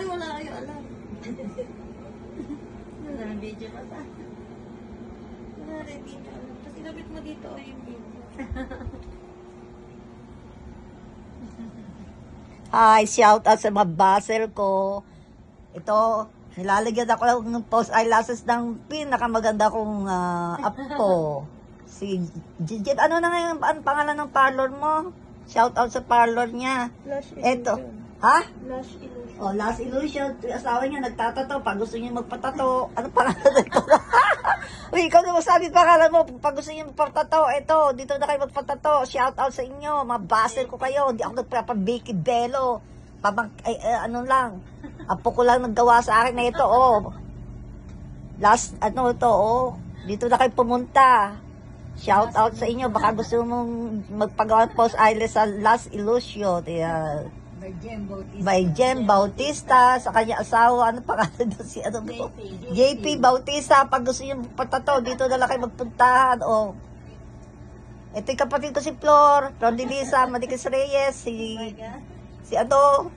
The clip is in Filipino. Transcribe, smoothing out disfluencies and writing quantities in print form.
Kunwari wala kayo alam. Wala ang video pa sa. Kunwari hindi nyo alam. Tapos ilabit mo dito o yung video. Hi, shout out sa mga baser ko. Ito, nilalagyan ako ng post eyelashes ng pinakamaganda kong apo. Si Gigi. Ano na ngayon ang pangalan ng parlor mo? Shout out sa parlor niya. Lash Ito. illusion. Ha? Lash illusion. Oh, Last Illusion. Yung asawa niya nagtatato. Pag gusto niya magpatato. Ano pangalan nito? Uy, ikaw na masabi pangalan mo. Pag gusto niya magpatato, eto, dito na kayo magpatato. Shout out sa inyo. Mabaser ko kayo. Hindi ako nagpapabiki belo. Ano lang. Apo ko lang naggawa sa akin na ito, oh. Last, ano ito, oh. Dito na kayo pumunta. Shout out sa inyo. Baka gusto mong magpagawa ng post eyelash sa Last Illusion. Yan. By Jem Bautista, sa kanya asawa, ano pangalan doon si ano mo? JP Bautista, pag gusto niyo patato, dito na lang kayo magpuntahan, oh. Ito yung kapatid ko si Flor Lisa, Maricas Reyes, si ano,